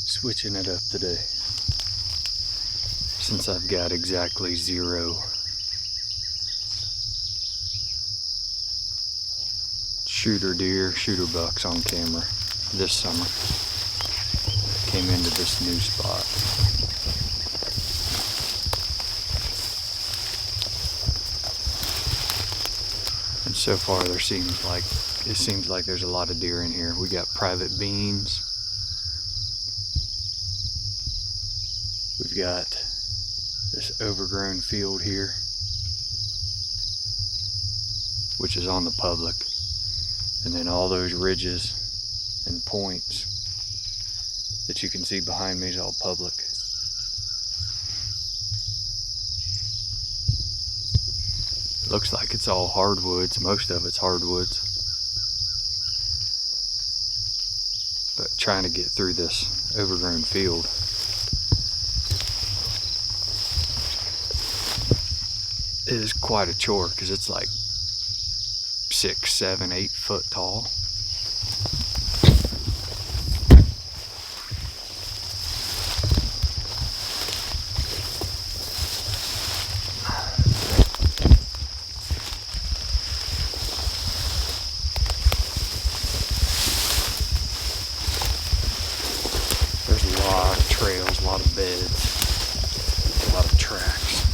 Switching it up today, since I've got exactly 0 shooter bucks on camera this summer. Came into this new spot. And so far it seems like there's a lot of deer in here. We got private beans. We've got this overgrown field here, which is on the public, and then all those ridges and points that you can see behind me is all public. It looks like it's all hardwoods. Most of it's hardwoods, but trying to get through this overgrown field, it is quite a chore because it's like 6, 7, 8 foot tall. There's a lot of trails, a lot of beds, a lot of tracks.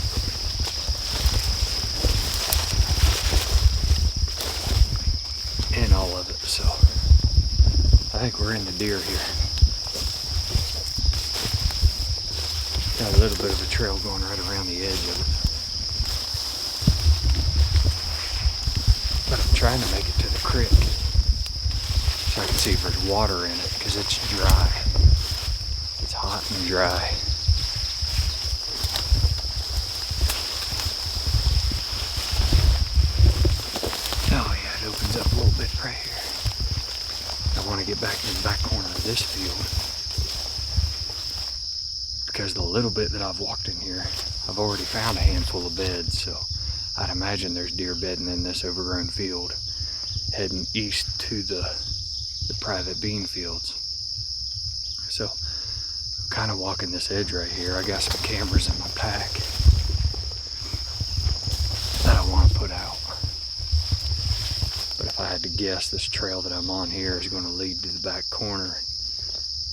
In all of it, so I think we're in the deer here. Got a little bit of a trail going right around the edge of it. trying to make it to the creek so I can see if there's water in it, because it's dry. It's hot and dry. Oh yeah, it opens up a little bit right here. I want to get back in the back corner of this field, because the little bit that I've walked in here, I've already found a handful of beds, so I'd imagine there's deer bedding in this overgrown field, heading east to the private bean fields. So I'm kind of walking this edge right here. I got some cameras in my pack that I want to put out. But if I had to guess, this trail that I'm on here is going to lead to the back corner,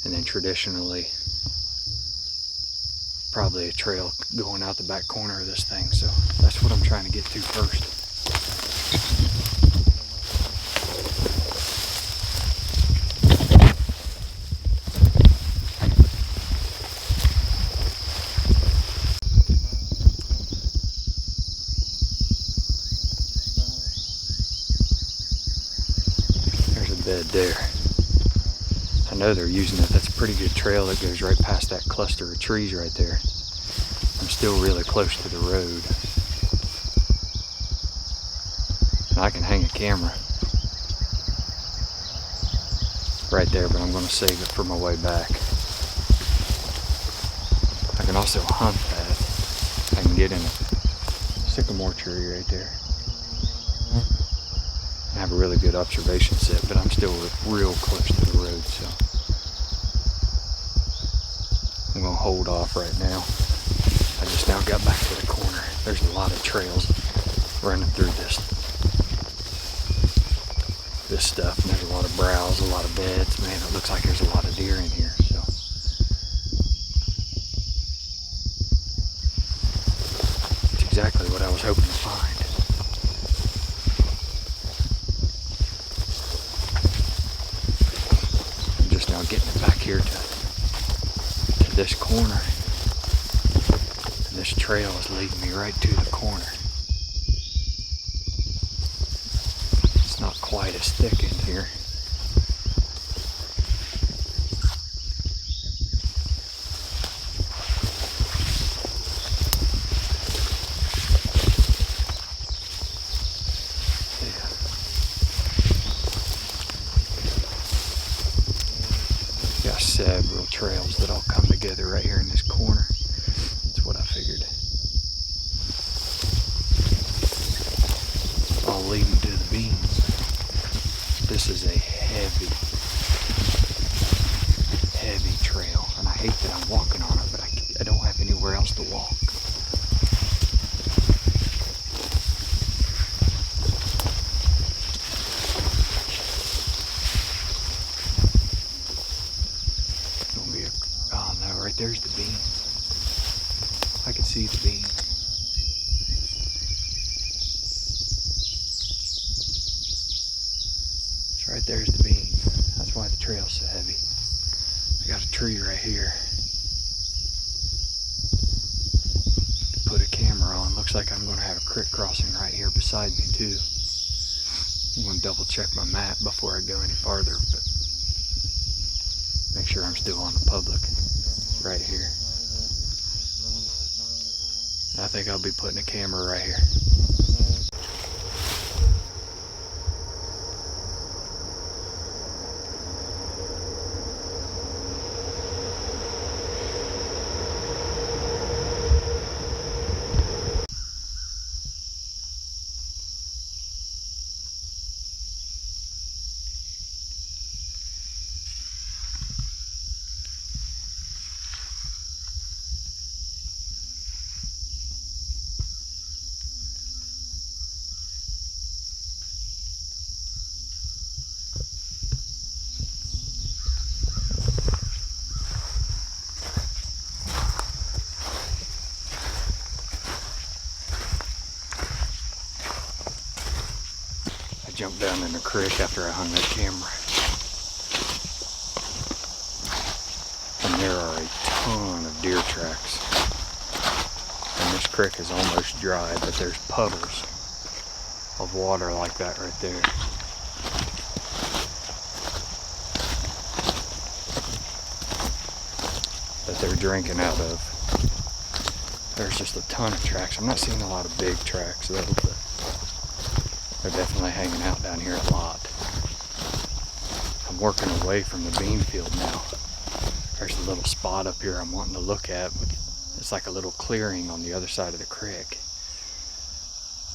and then traditionally probably a trail going out the back corner of this thing. So that's what I'm trying to get to first. There's a bed there. I know they're using it. That's a pretty good trail that goes right past that cluster of trees right there. I'm still really close to the road. And I can hang a camera right there, but I'm going to save it for my way back. I can also hunt that. I can get in a sycamore tree right there. I have a really good observation set, but I'm still real close to the road, so I'm gonna hold off right now. I just now got back to the corner. There's a lot of trails running through this stuff, and there's a lot of browse, a lot of beds. Man, it looks like there's a lot of deer in here, so it's exactly what I was hoping to find. Now getting it back here to this corner, and this trail is leading me right to the corner. It's not quite as thick in here. Several trails that all come together right here in this corner. That's what I figured. All leading to the beans. This is a heavy trail, and I hate that I'm walking on it, but I don't have anywhere else to walk. Right there's the bean. I can see the bean. So right there's the bean. That's why the trail's so heavy. I got a tree right here to put a camera on. Looks like I'm going to have a creek crossing right here beside me too. I'm going to double check my map before I go any farther, but make sure I'm still on the public. Right here. I think I'll be putting a camera right here. Jumped down in the creek after I hung that camera. And there are a ton of deer tracks. And this creek is almost dry, but there's puddles of water like that right there. That they're drinking out of. There's just a ton of tracks. I'm not seeing a lot of big tracks though, but they're definitely hanging out down here a lot. I'm working away from the bean field now. There's a little spot up here I'm wanting to look at. It's like a little clearing on the other side of the creek.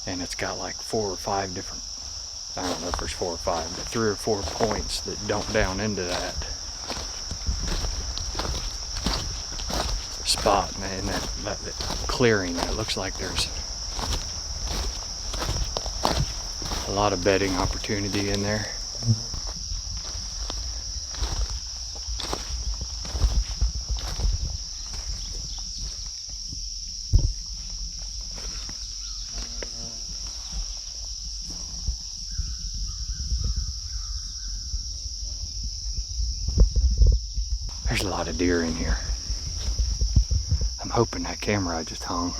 And it's got like 4 or 5 different, I don't know if there's 4 or 5, but 3 or 4 points that dump down into that spot, man, that clearing. It looks like there's a lot of bedding opportunity in there. There's a lot of deer in here. I'm hoping that camera I just hung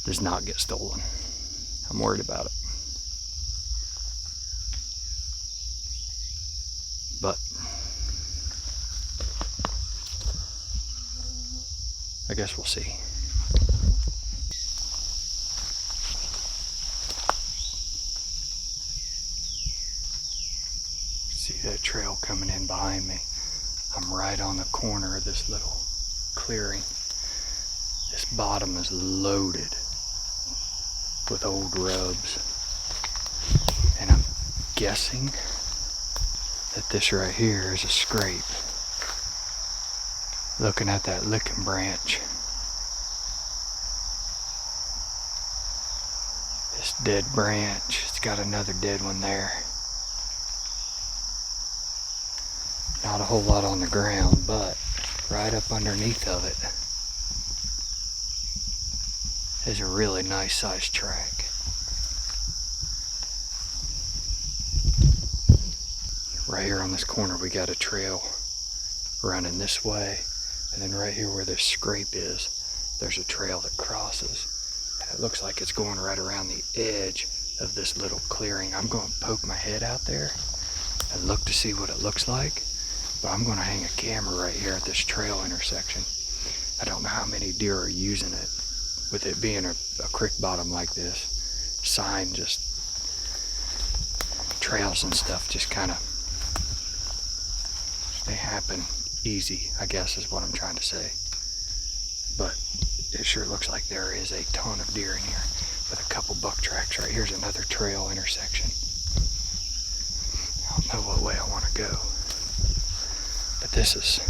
does not get stolen. I'm worried about it. But I guess we'll see. See that trail coming in behind me? I'm right on the corner of this little clearing. This bottom is loaded with old rubs. And I'm guessing that this right here is a scrape. Looking at that licking branch. This dead branch, it's got another dead one there. Not a whole lot on the ground, but right up underneath of it is a really nice sized track. Right here on this corner we got a trail running this way, and then right here where this scrape is, there's a trail that crosses. And it looks like it's going right around the edge of this little clearing. I'm going to poke my head out there and look to see what it looks like. But I'm going to hang a camera right here at this trail intersection. I don't know how many deer are using it. With it being a creek bottom like this, sign just, trails and stuff just kind of, they happen easy, I guess is what I'm trying to say. But it sure looks like there is a ton of deer in here with a couple buck tracks. Right here's another trail intersection. I don't know what way I want to go. But this is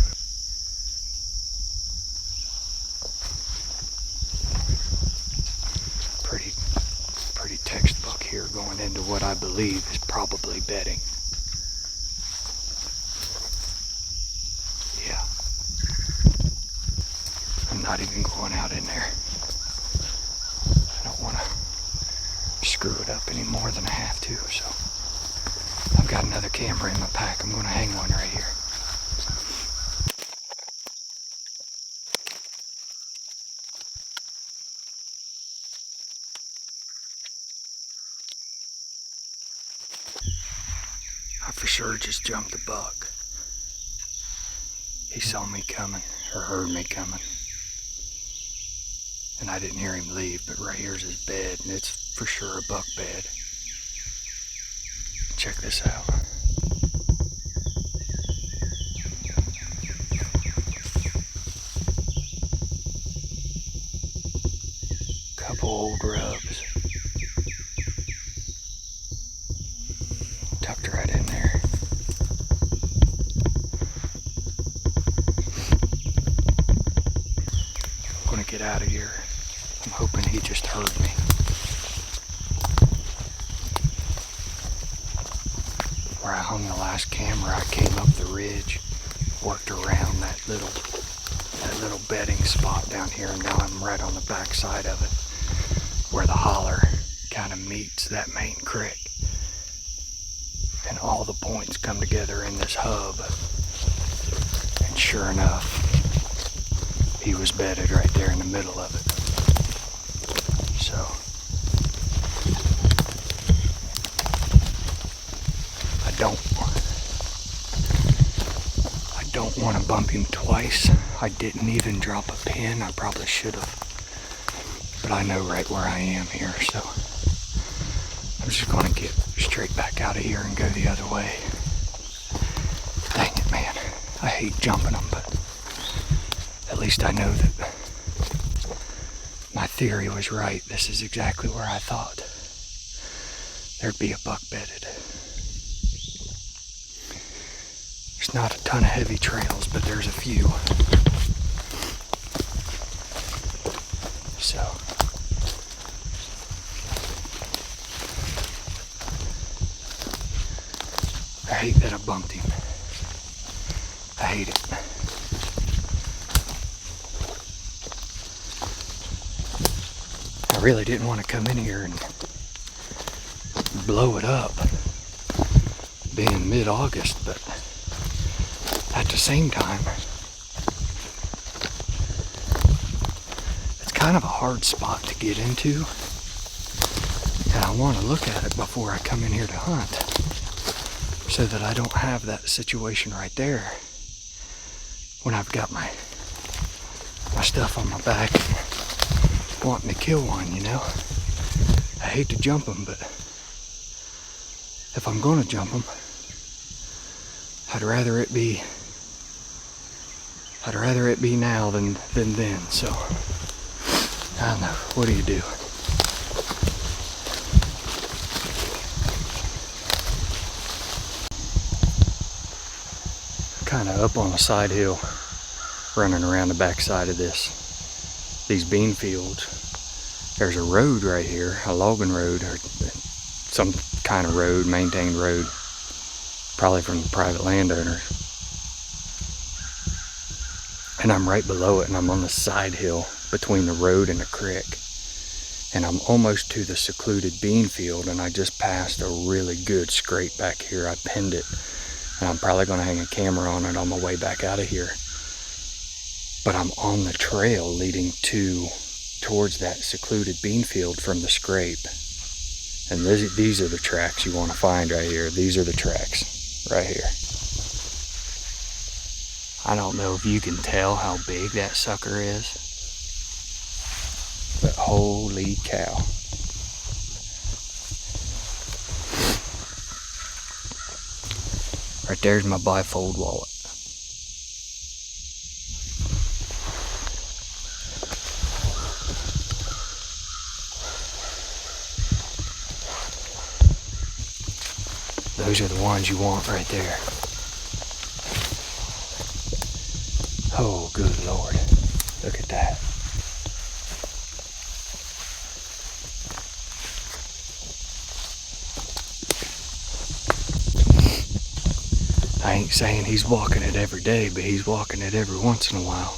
pretty textbook here, going into what I believe is probably bedding. Yeah. I'm not even going out in there. I don't want to screw it up any more than I have to, so I've got another camera in my pack. I'm going to hang one right here. I for sure just jumped a buck. He saw me coming, or heard me coming. And I didn't hear him leave, but right here's his bed, and it's for sure a buck bed. Check this out. Couple old rubs. Tucked right in there. I'm gonna get out of here. I'm hoping he just heard me. Where I hung the last camera, I came up the ridge, worked around that little bedding spot down here, and now I'm right on the back side of it, where the holler kind of meets that main creek. And all the points come together in this hub. And sure enough, he was bedded right there in the middle of it. So, don't want to bump him twice. I didn't even drop a pin. I probably should have. But I know right where I am here, so I'm just going to get straight back out of here and go the other way. Dang it, man. I hate jumping them, but at least I know that my theory was right. This is exactly where I thought there'd be a buck bedded. There's not a ton of heavy trails, but there's a few. So I hate that I bumped him. I hate it. I really didn't want to come in here and blow it up being mid-August, but at the same time, it's kind of a hard spot to get into, and I want to look at it before I come in here to hunt, so that I don't have that situation right there when I've got my stuff on my back and wanting to kill one, you know. I hate to jump them, but if I'm gonna jump them, I'd rather it be now than then. So I don't know. What do you do? Kind of up on a side hill, running around the backside of these bean fields. There's a road right here, a logging road or some kind of road, maintained road, probably from the private landowners. And I'm right below it, and I'm on the side hill between the road and the creek. And I'm almost to the secluded bean field, and I just passed a really good scrape back here. I pinned it, and I'm probably gonna hang a camera on it on my way back out of here. But I'm on the trail leading towards that secluded bean field from the scrape. And these are the tracks you want to find right here. These are the tracks right here. I don't know if you can tell how big that sucker is, but holy cow. Right there's my bifold wallet. Those are the ones you want right there. Oh, good Lord. Look at that. I ain't saying he's walking it every day, but he's walking it every once in a while.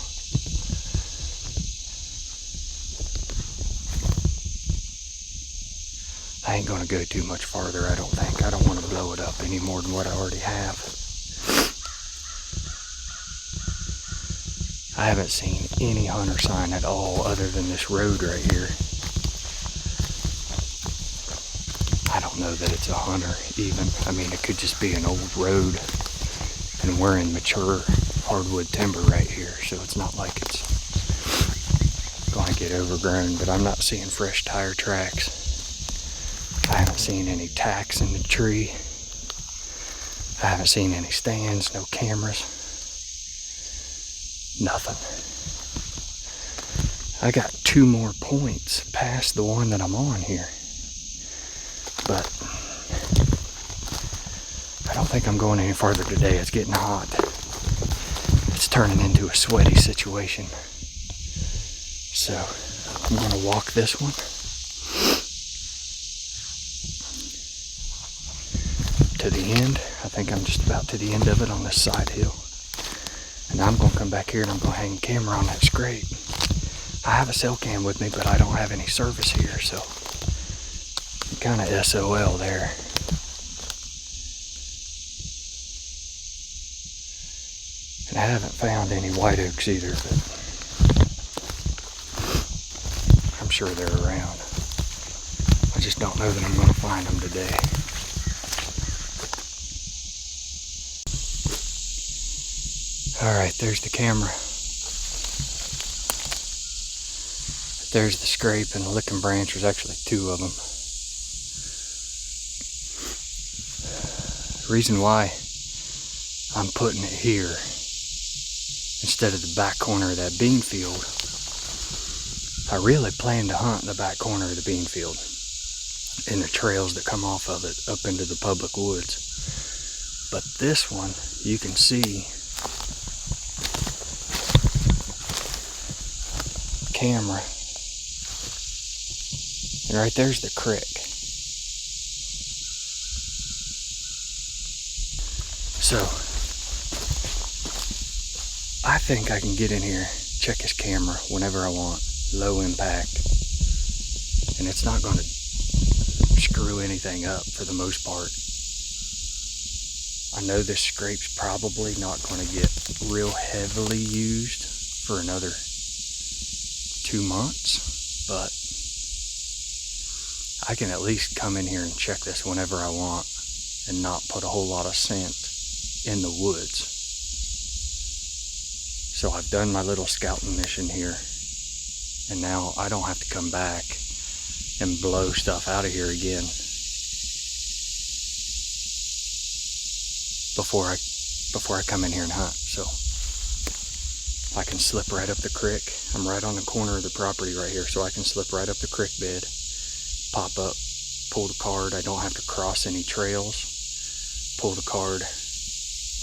I ain't gonna go too much farther, I don't think. I don't want to blow it up any more than what I already have. I haven't seen any hunter sign at all other than this road right here. I don't know that it's a hunter even. I mean, it could just be an old road, and we're in mature hardwood timber right here, so it's not like it's going to get overgrown, but I'm not seeing fresh tire tracks. I haven't seen any tacks in the tree. I haven't seen any stands, no cameras. Nothing. I got 2 more points past the one that I'm on here. But I don't think I'm going any farther today. It's getting hot. It's turning into a sweaty situation. So I'm going to walk this one. To the end. I think I'm just about to the end of it on this side hill. And I'm going to come back here and I'm going to hang a camera on that scrape. I have a cell cam with me, but I don't have any service here, so I'm kind of SOL there. And I haven't found any white oaks either, but I'm sure they're around. I just don't know that I'm going to find them today. All right, there's the camera. There's the scrape and the licking branch. There's actually two of them. The reason why I'm putting it here instead of the back corner of that bean field, I really plan to hunt the back corner of the bean field and the trails that come off of it up into the public woods. But this one, you can see camera, and right there's the creek. So I think I can get in here, check his camera whenever I want, low impact, and it's not going to screw anything up for the most part. I know this scrape's probably not going to get real heavily used for another 2 months, but I can at least come in here and check this whenever I want and not put a whole lot of scent in the woods. So I've done my little scouting mission here, and now I don't have to come back and blow stuff out of here again before I come in here and hunt. So I can slip right up the creek. I'm right on the corner of the property right here, so I can slip right up the creek bed, pop up, pull the card. I don't have to cross any trails, pull the card,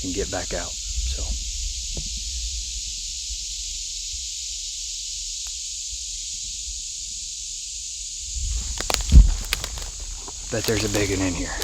and get back out. So bet there's a big one in here.